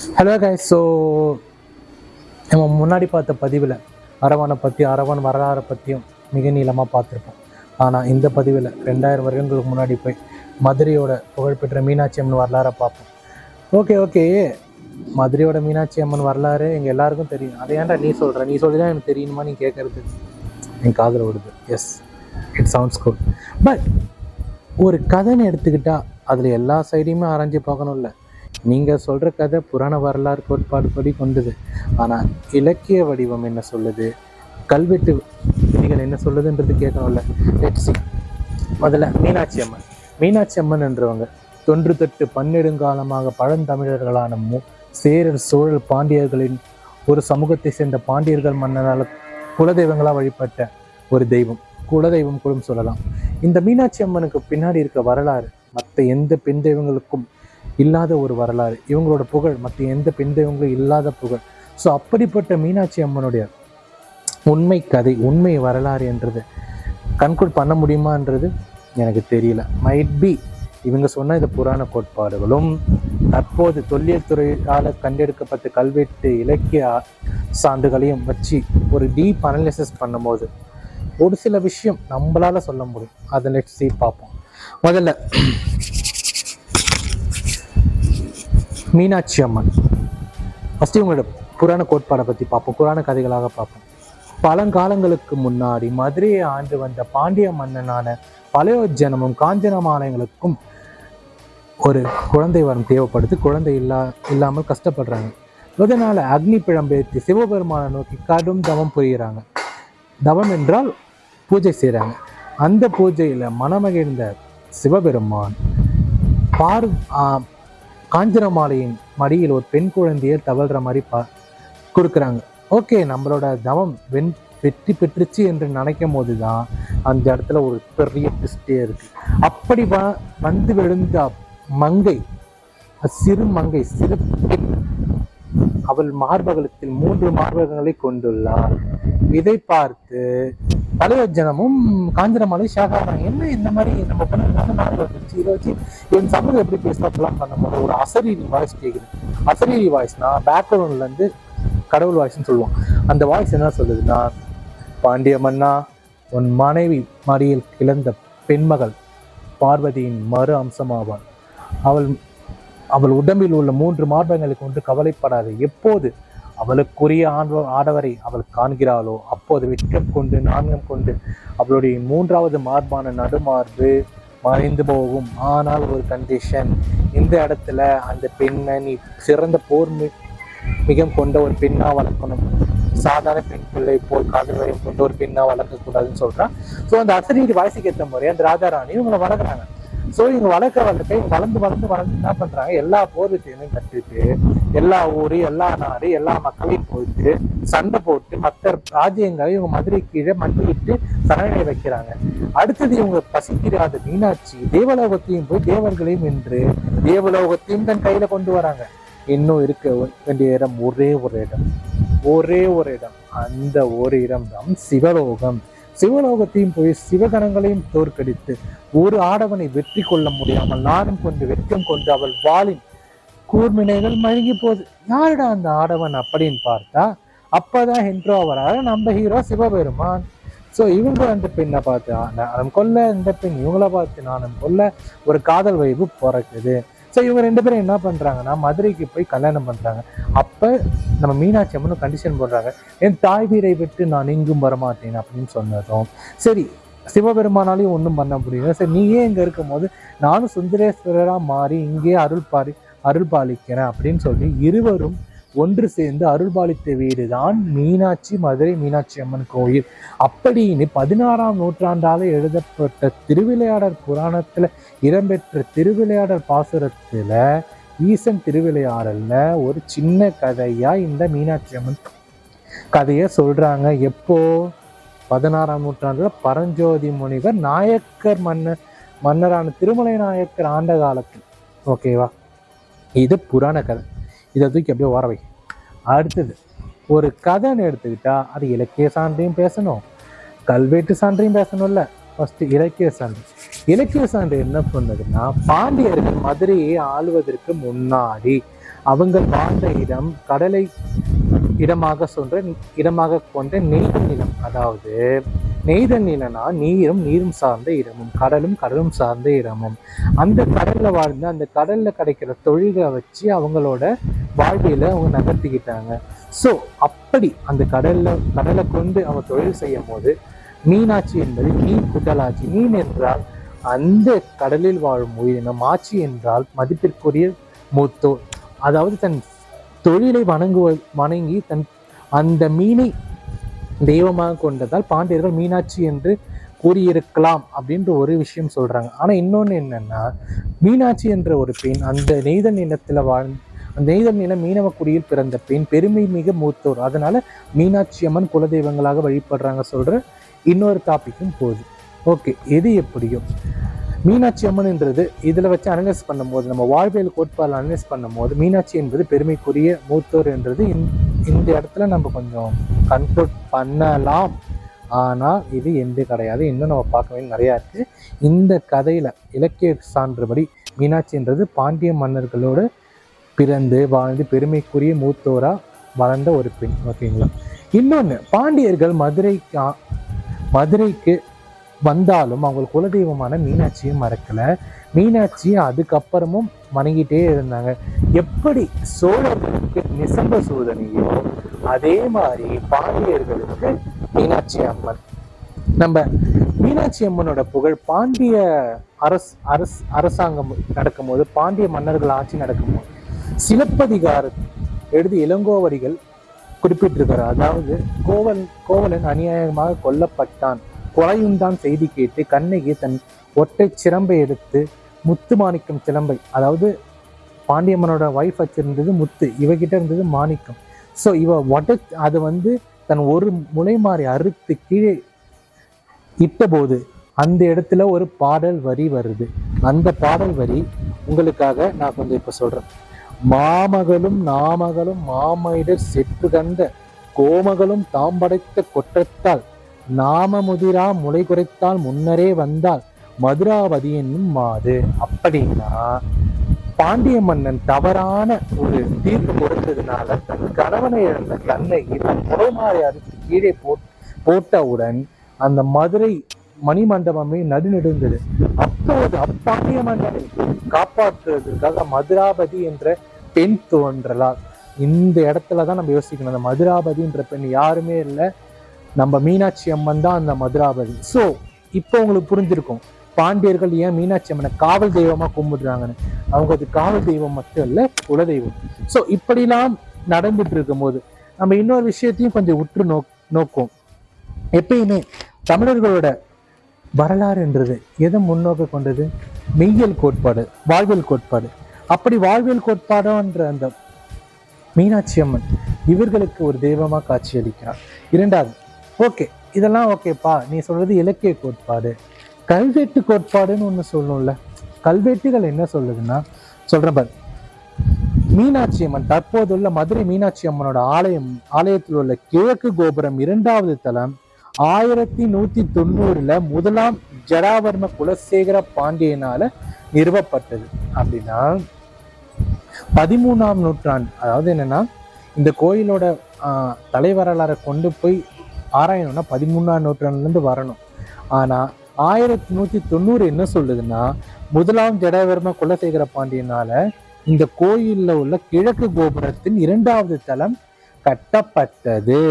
Hello guys. So நம்ம முன்னாடி பார்த்த பதிவில் அரவானை பற்றி அரவான் வரலாறை பற்றியும் மிக நீளமாக பார்த்துருப்போம். ஆனால் இந்த பதிவில் 2000 வருடங்களுக்கு முன்னாடி போய் மதுரையோட புகழ்பெற்ற மீனாட்சி அம்மன் வரலாறை பார்ப்போம். ஓகே, மதுரையோட மீனாட்சி அம்மன் வரலாறு எங்கள் எல்லாருக்கும் தெரியும். அதை ஏன்டா நீ சொல்கிற, நீ சொல்லி தான் எனக்கு தெரியணுமா நீ கேட்குறது என் காதில் விடுது. Yes, it sounds good. But ஒரு கதைன்னு எடுத்துக்கிட்டால் அதில் எல்லா சைடையுமே ஆராய்ச்சி பார்க்கணும்ல. நீங்கள் சொல்கிற கதை புராண வரலாறு கோட்பாடு படி கொண்டது. ஆனால் இலக்கிய வடிவம் என்ன சொல்லுது, கல்வெட்டு விதிகள் என்ன சொல்லுதுன்றது கேட்கணும்ல. Let's see. முதல்ல மீனாட்சி அம்மன் என்றவங்க தொன்று தொட்டு பன்னெடுங்காலமாக பழந்தமிழர்களான சேரர் சோழர் பாண்டியர்களின் ஒரு சமூகத்தை சேர்ந்த பாண்டியர்கள் மன்னரால் குலதெய்வங்களாக வழிபட்ட ஒரு தெய்வம், குலதெய்வம் கூட சொல்லலாம். இந்த மீனாட்சி அம்மனுக்கு பின்னாடி இருக்க வரலாறு மற்ற எந்த பெண் தெய்வங்களுக்கும் இல்லாத ஒரு வரலாறு. இவங்களோட புகழ் மற்ற எந்த பெண் தெய்வங்களும் இல்லாத புகழ். ஸோ அப்படிப்பட்ட மீனாட்சி அம்மனுடைய உண்மை கதை, உண்மை வரலாறு என்றது கன்க்ளூட் பண்ண முடியுமான்றது எனக்கு தெரியல. மைட் பி இவங்க சொன்ன இந்த புராண கோட்பாடுகளும் தற்போது தொல்லியல் துறையால் கண்டெடுக்கப்பட்ட கல்வெட்டு இலக்கிய சான்றுகளையும் வச்சு ஒரு டீப் அனலிசிஸ் பண்ணும்போது ஒரு சில விஷயம் நம்மளால சொல்ல முடியும். அதை லெட்ஸ் சீ பார்ப்போம். முதல்ல மீனாட்சி அம்மன் ஃபஸ்ட்டு இவங்களோட புராண கோட்பாடை பற்றி பார்ப்போம், புராண கதைகளாக பார்ப்போம். பழங்காலங்களுக்கு முன்னாடி மதுரையை ஆண்டு வந்த பாண்டிய மன்னனான பழையோஜனமும் காஞ்சனமாலயங்களுக்கும் ஒரு குழந்தை வரம் தேவைப்படுது. குழந்தை இல்லாமல் கஷ்டப்படுறாங்க. இதனால் அக்னி பிழம்பேற்றி சிவபெருமானை நோக்கி கடும் தவம் புரிகிறாங்க. தவம் என்றால் பூஜை செய்கிறாங்க. அந்த பூஜையில் மனமகிழ்ந்த சிவபெருமான் காஞ்சனமாலையின் மடியில் ஒரு பெண் குழந்தையை தவழ்கிற மாதிரி கொடுக்குறாங்க. ஓகே, நம்மளோட தவம் வெற்றி பெற்றுச்சு என்று நினைக்கும் போது தான் அந்த இடத்துல ஒரு பெரிய ட்விஸ்டே இருக்கு. அப்படி வந்து விழுந்த மங்கை, சிறு பெண், அவள் மார்பகத்தில் 3 மார்பகங்களை கொண்டுள்ளார். இதை பார்த்து பழையோஜனமும் காஞ்சனமாலை ஷாக் ஆகிறாங்க. என்ன இந்த மாதிரி நம்ம வந்துச்சு, இதை வச்சு இவன் சமூகம் எப்படி பேசலாம் பண்ணும்போது ஒரு அசரீரி வாய்ஸ் கேட்குது. அசரீரி வாய்ஸ்னா பேக்ரவுண்ட்ல இருந்து கடவுள் வாய்ஸ்ன்னு சொல்லுவோம். அந்த வாய்ஸ் என்ன சொல்லுதுன்னா, பாண்டிய மன்னா, உன் மனைவி மடியில் கிளந்த பெண்மகள் பார்வதியின் மறு அம்சமாவாள். அவள் உடம்பில் உள்ள 3 மார்பகங்களை கொண்டு கவலைப்படாது. எப்போது அவளுக்குரிய ஆடவரை அவள் காண்கிறாளோ அப்போது வெட்கம் கொண்டு நான்கம் கொண்டு அவளுடைய 3வது மார்பான நடுமார்பு மறைந்து போகும். ஆனால் ஒரு கண்டிஷன், இந்த இடத்துல அந்த பெண்ணை நீ சிறந்த போர் மிகம் கொண்ட ஒரு பெண்ணா வளர்க்கணும். சாதாரண பெண் பிள்ளை போல் காதல் வயம் கொண்ட ஒரு பெண்ணா வளர்க்கக்கூடாதுன்னு சொல்றான். ஸோ அந்த அசரீரி வாய்ஸுக்கு ஏற்ற முறை அந்த ராஜாராணி இவங்களை வளர்க்குறாங்க. ஸோ இவங்க வளர்க்க இவங்க வளர்ந்து என்ன பண்றாங்க, எல்லா போர் விஷயங்களையும் கற்றுட்டு எல்லா ஊரு, எல்லா நாடு, எல்லா மக்களையும் போயிட்டு சண்டை போட்டு மற்ற ராஜ்யங்களை இவங்க மதுரை கீழே மண்டிட்டு சரணை வைக்கிறாங்க. அடுத்தது இவங்க பசிக்கிறாத மீனாட்சி தேவலோகத்தையும் போய் தேவர்களையும் வென்று தேவலோகத்தையும் தன் கையில கொண்டு வராங்க. இன்னும் இருக்க வேண்டிய இடம் ஒரே ஒரு இடம். அந்த ஒரு இடம் தான் சிவலோகம். சிவலோகத்தையும் போய் சிவகணங்களையும் தோற்கடித்து ஒரு ஆடவனை வெற்றி கொள்ள முடியாமல் நானும் கொண்டு வெட்கம் கொண்டு அவள் வாளின் கூர்மினைகள் மழுங்கி போகுது. யாருடா அந்த ஆடவன் அப்படின்னு பார்த்தா அப்பதான் ஹென்ட்ரோ வராது நம்ம ஹீரோ சிவபெருமான். ஸோ இவங்க அந்த பெண்ணை பார்த்து நானும் கொல்ல, இந்த பெண் இவங்கள பார்த்து நானும் கொல்ல ஒரு காதல் வைப்பு பிறக்குது. ஸோ இவங்க 2 பேரும் என்ன பண்ணுறாங்கன்னா மதுரைக்கு போய் கல்யாணம் பண்ணுறாங்க. அப்போ நம்ம மீனாட்சி அம்மனும் கண்டிஷன் போடுறாங்க, என் தாய் வீரை விட்டு நான் எங்கும் வரமாட்டேன் அப்படின்னு சொன்னதும் சரி, சிவபெருமானாலையும் ஒன்றும் பண்ண முடியல. சரி, நீயே இங்கே இருக்கும் போது நானும் சுந்தரேஸ்வரராக மாறி இங்கே அருள் பாலிக்கிறேன் அப்படின்னு சொல்லி இருவரும் ஒன்று சேர்ந்து அருள்பாலித்த வீடு தான் மதுரை மீனாட்சி அம்மன் கோயில். அப்படின்னு 16ஆம் நூற்றாண்டால எழுதப்பட்ட திருவிளையாடல் புராணத்துல இடம்பெற்ற திருவிளையாடல் பாசுரத்துல ஈசன் திருவிளையாடல்ல ஒரு சின்ன கதையா இந்த மீனாட்சி அம்மன் கதையை சொல்றாங்க. எப்போ 16ஆம் நூற்றாண்டுல பரஞ்சோதி முனிவர் நாயக்கர் மன்னரான திருமலை நாயக்கர் ஆண்ட காலத்தில். ஓகேவா, இது புராண கதை. இதை தூக்கி அப்படியே ஓரவை. அடுத்தது ஒரு கதைன்னு எடுத்துக்கிட்டா அது இலக்கிய சான்றையும் பேசணும், கல்வெட்டு சான்றையும் பேசணும்ல. ஃபர்ஸ்ட் இலக்கிய சான்று என்ன சொன்னதுன்னா, பாண்டியர்கள் மதுரையை ஆளுவதற்கு முன்னாடி அவங்க வாழ்ந்த இடம் கடலை இடமாக கொண்ட நெய்தல் நிலம். அதாவது நெய்தல் நிலம்னா நீரும் சார்ந்த இடமும், கடலும் சார்ந்த இடமும். அந்த கடல்ல வாழ்ந்து அந்த கடல்ல கிடைக்கிற தொழிலை வச்சு அவங்களோட வாழ்வியலை அவங்க நகர்த்திக்கிட்டாங்க. ஸோ அப்படி அந்த கடலை கொண்டு அவங்க தொழில் செய்யும் போது மீனாட்சி என்பது மீன் குட்டலாட்சி. மீன் என்றால் அந்த கடலில் வாழும் உயிரினம், ஆட்சி என்றால் மதிப்பிற்குரிய மூத்தோர். அதாவது தன் தொழிலை வணங்கி தன் அந்த மீனை தெய்வமாக கொண்டதால் பாண்டியர்கள் மீனாட்சி என்று கூறியிருக்கலாம் அப்படின்ற ஒரு விஷயம் சொல்றாங்க. ஆனா இன்னொன்னு என்னன்னா, மீனாட்சி என்ற ஒரு பெண் அந்த நெய்தல் நிலத்துல அந்த நெய்தல் நிலம் மீனவ குடியில் பிறந்த பெண், பெருமை மிக மூத்தோர். அதனால மீனாட்சி அம்மன் குலதெய்வங்களாக வழிபடுறாங்க சொல்ற இன்னொரு டாபிக்கும் போகுது. ஓகே, எது எப்படியோ மீனாட்சி அம்மன்ன்றது இதில் வச்சு அனலைஸ் பண்ணும்போது, நம்ம வாழ்வியல் கோட்பாடில் அனலைஸ் பண்ணும்போது மீனாட்சி என்பது பெருமைக்குரிய மூத்தோர் என்றது இந்த இடத்துல நம்ம கொஞ்சம் கன்க்ளூட் பண்ணலாம். ஆனால் இது எந்த கிடையாது, இன்னும் நம்ம பார்க்க வேண்டிய நிறையா இருக்குது. இந்த கதையில் இலக்கிய சான்றுபடி மீனாட்சின்றது பாண்டிய மன்னர்களோடு பிறந்து வாழ்ந்து பெருமைக்குரிய மூத்தோராக வளர்ந்த ஒரு பெண். ஓகேங்களா? இன்னொன்று, பாண்டியர்கள் மதுரைக்கு வந்தாலும் அவங்க குலதெய்வமான மீனாட்சியை மறக்கல. மீனாட்சியை அதுக்கப்புறமும் வணங்கிட்டே இருந்தாங்க. எப்படி சோழர்களுக்கு நிசம்ப சூதனையோ அதே மாதிரி பாண்டியர்களுக்கு மீனாட்சி அம்மன். நம்ம மீனாட்சி அம்மனோட புகழ் பாண்டிய அரசாங்கம் நடக்கும்போது, பாண்டிய மன்னர்கள் ஆட்சி நடக்கும்போது சிலப்பதிகாரம் எழுதி இளங்கோவடிகள் குறிப்பிட்டிருக்கிறார். அதாவது கோவலன் அநியாயமாக கொல்லப்பட்டான், கொலையுண்டான் செய்தி கேட்டு கண்ணகி தன் ஒற்றை சிலம்பை எடுத்து முத்து மாணிக்கம் சிலம்பை, அதாவது பாண்டியம்மனோட வைஃப் வச்சிருந்தது முத்து, இவகிட்ட இருந்தது மாணிக்கம். ஸோ அது தன் ஒரு முளை மாறி அறுத்து கீழே இட்டபோது அந்த இடத்துல ஒரு பாடல் வரி வருது. அந்த பாடல் வரி உங்களுக்காக நான் கொஞ்சம் இப்ப சொல்றேன். மாமகளும் நாமகளும் மாமயிடர் செற்று கண்ட கோமகளும் தாம் படைத்த கொற்றத்தால் நாம முதிரா முளை குறைத்தால் முன்னரே வந்தால் மதுராவதி என்னும் மாது. அப்படின்னா பாண்டிய மன்னன் தவறான ஒரு தீர்ப்பு கொடுத்ததுனால தன் கணவனை இழந்த கண்ணகி தன் முளைமாறி அறுத்து கீழே போட்டவுடன் அந்த மதுரை மணிமண்டபமே நடுநெடுந்தது. அப்போது அப்பாண்டிய மன்னனை காப்பாற்றுவதற்காக மதுராபதி என்ற பெண் தோன்றலால். இந்த இடத்துலதான் நம்ம யோசிக்கணும், அந்த மதுராபதி என்ற பெண் யாருமே இல்லை, நம்ம மீனாட்சி அம்மன் தான் அந்த மதுராபதி. ஸோ இப்போ உங்களுக்கு புரிஞ்சிருக்கும் பாண்டியர்கள் ஏன் மீனாட்சி அம்மனை காவல் தெய்வமா கும்பிடுறாங்கன்னு. அவங்க அது காவல் தெய்வம் மட்டும் இல்லை, குலதெய்வம். ஸோ இப்படிலாம் நடந்துட்டு இருக்கும் போது நம்ம இன்னொரு விஷயத்தையும் கொஞ்சம் உற்று நோக்கும். எப்பயுமே தமிழர்களோட வரலாறு என்றது எதை முன்னோக்க கொண்டது? மெய்யியல் கோட்பாடு, வாழ்வியல் கோட்பாடு. அப்படி வாழ்வியல் கோட்பாடுன்ற அந்த மீனாட்சி அம்மன் இவர்களுக்கு ஒரு தெய்வமா காட்சி அளிக்கிறார். இரண்டாவது, ஓகே இதெல்லாம் ஓகேப்பா, நீ சொல்றது இலக்கிய கோட்பாடு. கல்வெட்டு கோட்பாடுன்னு ஒண்ணு சொல்லணும்ல. கல்வெட்டுகள் என்ன சொல்லுதுன்னா, சொல்றேன் பாரு, மீனாட்சி அம்மன் தற்போதுள்ள மதுரை மீனாட்சி அம்மனோட ஆலயத்தில் உள்ள கிழக்கு கோபுரம் 2வது தளம் 1190 முதலாம் ஜடாவர்ம குலசேகர பாண்டியனால நிறுவப்பட்டது. அப்படின்னா 13ஆம் நூற்றாண்டு. அதாவது என்னன்னா, இந்த கோயிலோட தலைவரலாறை கொண்டு போய் ஆராயணும்னா 13ஆம் நூற்றாண்டுல இருந்து வரணும். ஆனா 1190 என்ன சொல்லுதுன்னா, முதலாம் ஜடாவர்ம குலசேகர பாண்டியனால இந்த கோயில்ல உள்ள கிழக்கு கோபுரத்தின் 2வது தளம் கட்டப்பட்டது.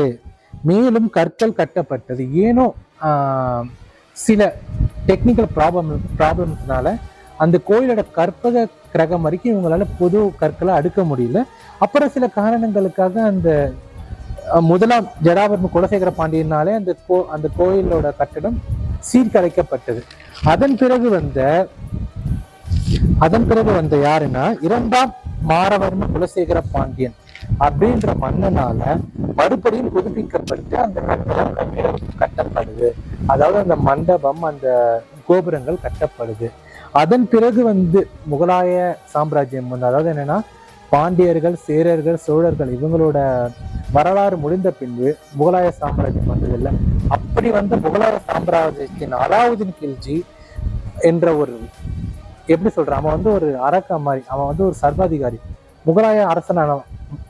மேலும் கற்கள் கட்டப்பட்டது. ஏனோ சில டெக்னிக்கல் ப்ராப்ளம்ஸ்னால அந்த கோயிலோட கற்பக கிரகம் வரைக்கும் இவங்களால பொது கற்களை அடுக்க முடியல. அப்புறம் சில காரணங்களுக்காக அந்த முதலாம் ஜடாவர்ம குலசேகர பாண்டியனாலே அந்த கோயிலோட கட்டடம் சீர்கழைக்கப்பட்டது. அதன் பிறகு வந்த யாருன்னா 2ஆம் மாரவர்ம குலசேகர பாண்டியன் அப்படின்ற மன்னனால மறுபடியும் புதுப்பிக்கப்பட்டு அந்த கட்டடம் கட்டப்படுது. அதாவது அந்த மண்டபம், அந்த கோபுரங்கள் கட்டப்படுது. அதன் பிறகு முகலாய சாம்ராஜ்யம் அதாவது என்னன்னா, பாண்டியர்கள், சேரர்கள், சோழர்கள் இவங்களோட வரலாறு முடிந்த பின்பு முகலாய சாம்ராஜ்யம் வந்ததில்லை. அப்படி வந்த முகலாய சாம்ராஜ்யத்தின் அலாவுதீன் கில்ஜி என்ற ஒரு, எப்படி சொல்றான், அவன் ஒரு அரக்க மாதிரி, அவன் ஒரு சர்வாதிகாரி. முகலாய அரசனான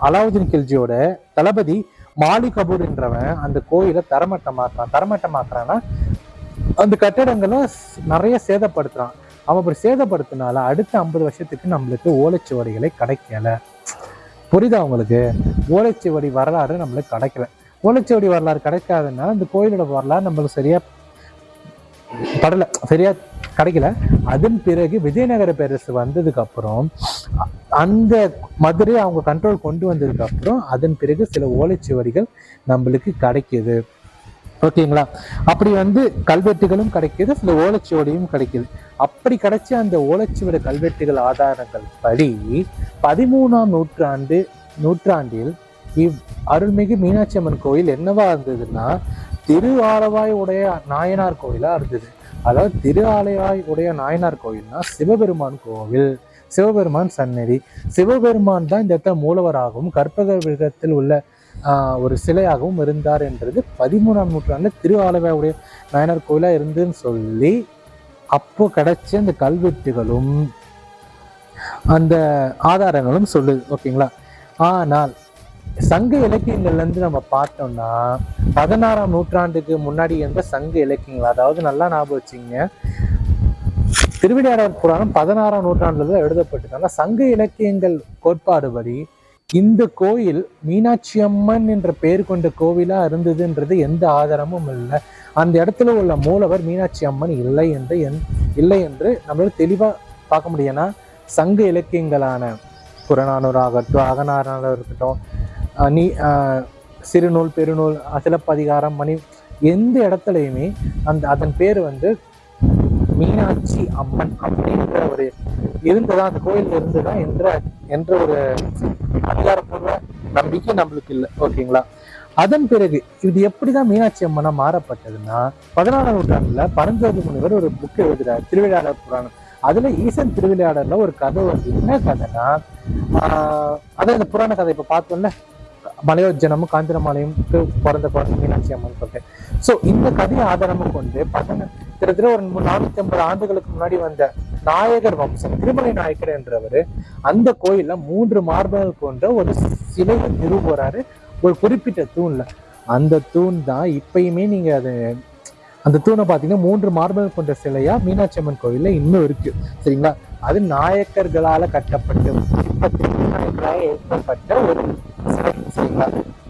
அலாவுதீன் கில்ஜியோட தளபதி மாலி கபூர் என்றவன் அந்த கோயிலை தரமட்டமாக்குறான்னா அந்த கட்டடங்களை நிறைய சேதப்படுத்துறான். அவன் அப்படி சேதப்படுத்தினால அடுத்த 50 வருஷத்துக்கு நம்மளுக்கு ஓலைச்சுவடிகளை கிடைக்கல. புரியுதா உங்களுக்கு? ஓலைச்சுவடி வரலாறு நம்மளுக்கு கிடைக்கல. ஓலைச்சுவடி வரலாறு கிடைக்காதனால இந்த கோயிலோட வரலாறு நம்மளுக்கு சரியா கிடைக்கல. அதன் பிறகு விஜயநகர பேரரசு வந்ததுக்கு அப்புறம் அந்த மதுரை அவங்க கண்ட்ரோல் கொண்டு வந்ததுக்கு அப்புறம் அதன் பிறகு சில ஓலைச்சுவடிகள் நம்மளுக்கு கிடைக்குது. ஓகேங்களா? அப்படி கல்வெட்டுகளும் கிடைக்குது, சில ஓலைச்சுவடியும் கிடைக்குது. அப்படி கிடைச்ச அந்த ஓலைச்சுவடி கல்வெட்டுகள் ஆதாரங்கள் படி 13ஆம் நூற்றாண்டில் அருள்மிகு மீனாட்சி அம்மன் கோயில் என்னவா இருந்ததுன்னா திரு ஆலவாய் உடைய நாயனார் கோயிலா இருந்தது. அதாவது திரு ஆலவாய் உடைய நாயனார் கோயில்னா சிவபெருமான் கோவில், சிவபெருமான் சன்னதி. சிவபெருமான் தான் இந்த இடத்துல மூலவராகவும் கற்பக விருகத்தில் உள்ள ஒரு சிலையாகவும் இருந்தார் என்றது 13ஆம் நூற்றாண்டுல திரு ஆலவாய் உடைய நாயனார் கோயிலா இருந்துன்னு சொல்லி அப்போ கிடைச்ச அந்த கல்வெட்டுகளும் அந்த ஆதாரங்களும் சொல்லுது. ஓகேங்களா? ஆனால் சங்க இலக்கியங்கள்ல இருந்து நம்ம பார்த்தோம்னா 16ஆம் நூற்றாண்டுக்கு முன்னாடி இருந்த சங்க இலக்கியங்கள், அதாவது நல்லா ஞாபகம் வச்சுங்க, திருவிளையாடற் புராணம் 16ஆம் நூற்றாண்டுல தான் எழுதப்பட்டது. சங்க இலக்கியங்கள் கோட்பாடுபடி இந்த கோயில் மீனாட்சி அம்மன் என்ற பெயர் கொண்ட கோவிலா இருந்ததுன்றது எந்த ஆதாரமும் இல்லை. அந்த இடத்துல உள்ள மூலவர் மீனாட்சி அம்மன் இல்லை என்று நம்மளால தெளிவா பார்க்க முடியும். ஏன்னா சங்க இலக்கியங்களான புறநானூறு ஆகட்டும், அகநானூறு இருக்கட்டும், சிறுநூல், பெருநூல், சிலப்பதிகாரம், மணி, எந்த இடத்துலையுமே அதன் பேர் மீனாட்சி அம்மன் அப்படின்ற ஒரு இருந்துதான், அந்த கோயில் இருந்துதான் என்ற ஒரு அதிகாரப்பூர்வ நம்பிக்கை நம்மளுக்கு இல்லை. ஓகேங்களா? அதன் பிறகு இது எப்படிதான் மீனாட்சி அம்மனா மாறப்பட்டதுன்னா 16ஆம் நூற்றாண்டுல பரஞ்சோதி முனிவர் ஒரு புக் எழுதுறாரு, திருவிளையாடற் புராணம். அதுல ஈசன் திருவிளையாடல ஒரு கதை என்ன கதைன்னா அதான் இந்த புராண கதை இப்ப பார்த்தோம்ல, மலையோஜனமும் காந்திரமாலையும் பிறந்த குழந்தை மீனாட்சி அம்மன் சொல்லிட்டு. சோ இந்த கதையை ஆதாரமும் கொண்டு கிட்டத்தட்ட ஒரு 450 ஆண்டுகளுக்கு முன்னாடி வந்த நாயகர் வம்சம், திருமலை நாயக்கர் என்றவர் அந்த கோயில்ல 3 மார்புகள் கொண்ட ஒரு சிலையை நிறுவுறாரு ஒரு குறிப்பிட்ட தூண்ல. அந்த தூண் தான் இப்பயுமே நீங்க அந்த தூணை பார்த்தீங்கன்னா 3 மார்புகள் கொண்ட சிலையா மீனாட்சி அம்மன் கோயில்ல இன்னும் இருக்கு. சரிங்களா? அது நாயக்கர்களால கட்டப்பட்டு ஏற்பட்ட ஒரு சிலை. சரிங்களா?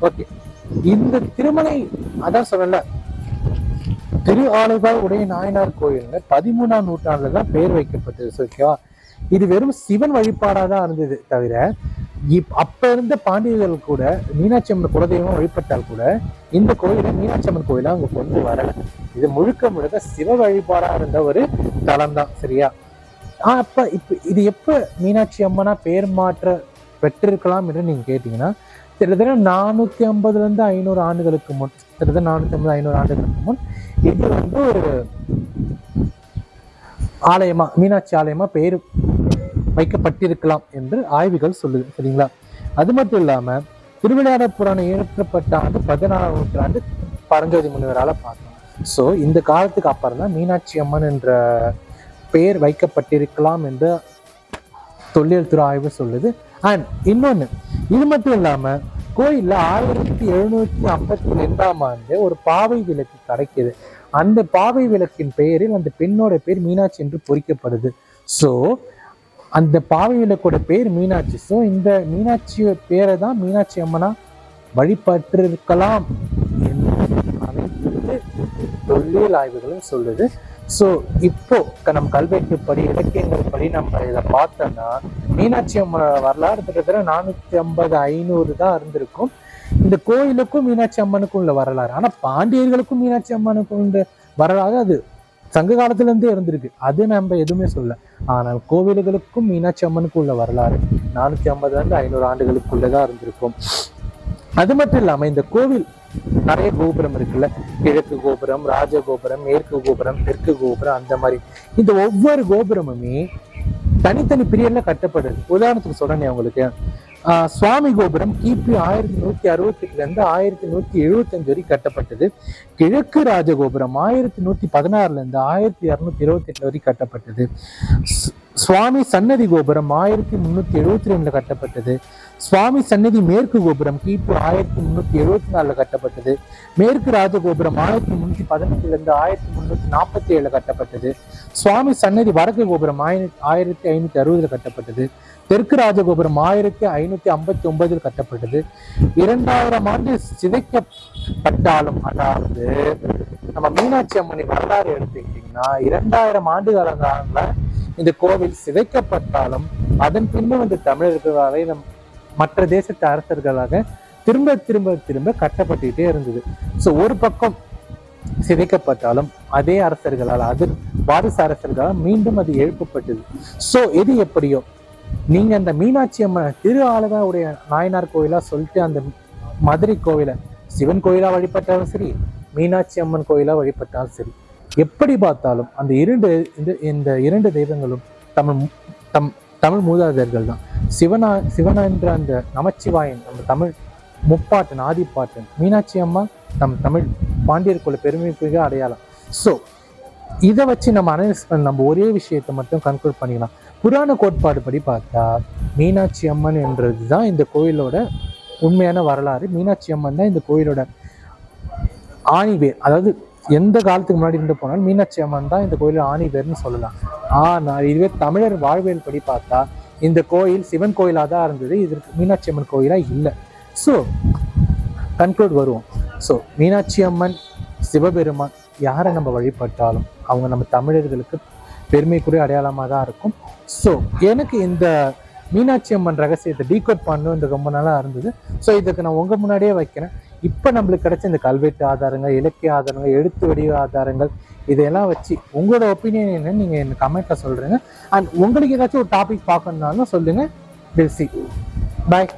ஓகே. இந்த திருமலை அதான் சொல்லல, திரு ஆலவாய் உடைய நாயனார் கோயில் 13ஆம் நூற்றாண்டுல தான் பெயர் வைக்கப்பட்டது. ஓகேவா? இது வெறும் சிவன் வழிபாடாதான் இருந்தது தவிர அப்ப இருந்த பாண்டியர்கள் கூட மீனாட்சி அம்மன் குலதெய்வம் வழிபட்டால் கூட இந்த கோயிலை மீனாட்சி அம்மன் கோயிலா அவங்க கொண்டு வரல. இது முழுக்க சிவ வழிபாடா இருந்த ஒரு தலம் தான். சரியா? அப்ப இது எப்ப மீனாட்சி அம்மனா பெயர் மாற்ற பெற்றிருக்கலாம் என்று நீங்க கேட்டீங்கன்னா கிட்டத்தட்ட 450 500 ஆண்டுகளுக்கு முன், கிட்டத்தட்ட 450 500 ஆண்டுகளுக்கு முன் இது ஒரு ஆலயமா, மீனாட்சி ஆலயமா பெயர் வைக்கப்பட்டிருக்கலாம் என்று ஆய்வுகள் சொல்லுது. சரிங்களா? அது மட்டும் இல்லாம திருவிளையாடற் புராணம் இயற்றப்பட்ட ஆண்டு 16ஆம் நூற்றாண்டு பரஞ்சோதி முனிவரால பார்த்தோம். சோ இந்த காலத்துக்கு அப்புறம் தான் மீனாட்சி அம்மன் என்ற பெயர் வைக்கப்பட்டிருக்கலாம் என்று தொல்லியல் துறை ஆய்வு சொல்லுது. அண்ட் இன்னொன்னு, இது மட்டும் இல்லாம கோயில்ல 1752ஆம் ஆண்டு ஒரு பாவை விளக்கு கிடைக்குது. அந்த பாவை விளக்கின் பெயரில் அந்த பெண்ணோட பேர் மீனாட்சி என்று பொறிக்கப்படுது. சோ அந்த பாவை விளக்கோட பேர் மீனாட்சி. ஸோ இந்த மீனாட்சி பேரை தான் மீனாட்சி அம்மனா வழிபட்டிருக்கலாம் என்று அனைத்து தொல்லியல் ஆய்வுகளும் சொல்லுது. ஸோ இப்போ நம்ம கல்வெட்டுப்படி, இலக்கியங்கள் படி நம்ம இதை பார்த்தோம்னா மீனாட்சி அம்மனோட வரலாறு கிட்டத்தட்ட 450 500 தான் இருந்திருக்கும். இந்த கோயிலுக்கும் மீனாட்சி அம்மனுக்கும் உள்ள வரலாறு, ஆனா பாண்டியர்களுக்கும் மீனாட்சி அம்மனுக்கும் உள்ள வரலாறு அது சங்க காலத்துல இருந்தே இருந்திருக்கு. அது நம்ம எதுவுமே சொல்ல. ஆனால் கோவில்களுக்கும் மீனாட்சி அம்மனுக்கும் உள்ள வரலாறு 450 500 ஆண்டுகளுக்குள்ளதான் இருந்திருக்கும். அது மட்டும் இல்லாம இந்த கோவில் நிறைய கோபுரம் இருக்குல்ல, கிழக்கு கோபுரம், ராஜ கோபுரம், மேற்கு கோபுரம், தெற்கு கோபுரம், அந்த மாதிரி இந்த ஒவ்வொரு கோபுரமுமே தனித்தனி பீரியட்ல கட்டப்படுது. உதாரணத்துக்கு சொல்றேன் உங்களுக்கு, சுவாமி கோபுரம் கிபி 1168 1175 வரை கட்டப்பட்டது. கிழக்கு ராஜகோபுரம் 1116 1228 வரை கட்டப்பட்டது. சுவாமி சன்னதி கோபுரம் 1372 கட்டப்பட்டது. சுவாமி சன்னதி மேற்கு கோபுரம் கிபி 1374 கட்டப்பட்டது. மேற்கு ராஜகோபுரம் 1315 1347 கட்டப்பட்டது. சுவாமி சன்னதி வடக்கு கோபுரம் 1560 கட்டப்பட்டது. தெற்கு ராஜகோபுரம் 1559 கட்டப்பட்டது. 2000 ஆண்டு சிதைக்கப்பட்டாலும், அதாவது நம்ம மீனாட்சி அம்மனின் வரலாறு எடுத்துக்கிட்டீங்கன்னா 2000 ஆண்டு காலங்களாக இந்த கோவில் சிதைக்கப்பட்டாலும் அதன் பின்னும் இந்த தமிழர்களாலே மற்ற தேசத்து அரசர்களாக திரும்ப திரும்ப திரும்ப கட்டப்பட்டுக்கிட்டே இருந்தது. ஸோ ஒரு பக்கம் சிதைக்கப்பட்டாலும் அதே அரசர்களால், அது வாரிசு அரசர்களால் மீண்டும் அது எழுப்பப்பட்டது. ஸோ எது எப்படியோ நீங்க அந்த மீனாட்சி அம்மன் திரு ஆலவாயுடைய நாயனார் கோயிலா சொல்லிட்டு அந்த மதுரை கோவிலை சிவன் கோயிலா வழிபட்டாலும் சரி, மீனாட்சி அம்மன் கோயிலா வழிபட்டாலும் சரி, எப்படி பார்த்தாலும் அந்த இந்த இரண்டு தெய்வங்களும் தமிழ் மூதாதையர்கள் தான். சிவனா என்ற அந்த நமச்சிவாயன் நம்ம தமிழ் முப்பாட்டன் ஆதிப்பாட்டன், மீனாட்சி அம்மா நம் தமிழ் பாண்டியர்குள்ள பெருமைக்குரிய அடையாளம். ஸோ இதை வச்சு நம்ம அனலைஸ் பண்ண நம்ம ஒரே விஷயத்தை மட்டும் கன்க்ளூட் பண்ணிக்கலாம். புராண கோட்பாடு படி பார்த்தா மீனாட்சி அம்மன் என்றது தான் இந்த கோயிலோட உண்மையான வரலாறு. மீனாட்சி அம்மன் தான் இந்த கோயிலோட ஆணிவேர். அதாவது எந்த காலத்துக்கு முன்னாடி இருந்து போனாலும் மீனாட்சி அம்மன் தான் இந்த கோயிலோட ஆணிவேர்னு சொல்லலாம். ஆனால் இதுவே தமிழர் வாழ்வியல் படி பார்த்தா இந்த கோயில் சிவன் கோயிலாக தான் இருந்தது, இதற்கு மீனாட்சி அம்மன் கோயிலாக இல்லை. ஸோ கன்க்ளூட் வருவோம். ஸோ மீனாட்சி அம்மன், சிவபெருமான் யாரை நம்ம வழிபட்டாலும் அவங்க நம்ம தமிழர்களுக்கு பெருமைக்குரிய அடையாளமாக தான் இருக்கும். ஸோ எனக்கு இந்த மீனாட்சி அம்மன் ரகசியத்தை டீகோட் பண்ணணுன்ற ரொம்ப நாளாக இருந்தது. ஸோ இதுக்கு நான் உங்கள் முன்னாடியே வைக்கிறேன். இப்போ நம்மளுக்கு கிடைச்ச இந்த கல்வெட்டு ஆதாரங்கள், இலக்கிய ஆதாரங்கள், எழுத்து வடிவ ஆதாரங்கள், இதையெல்லாம் வச்சு உங்களோட ஒப்பீனியன் என்னன்னு நீங்கள் எனக்கு கமெண்ட்டில் சொல்கிறீங்க. அண்ட் உங்களுக்கு ஏதாச்சும் ஒரு டாபிக் பார்க்கணுன்னாலும் சொல்லுங்கள். Will see. பாய்.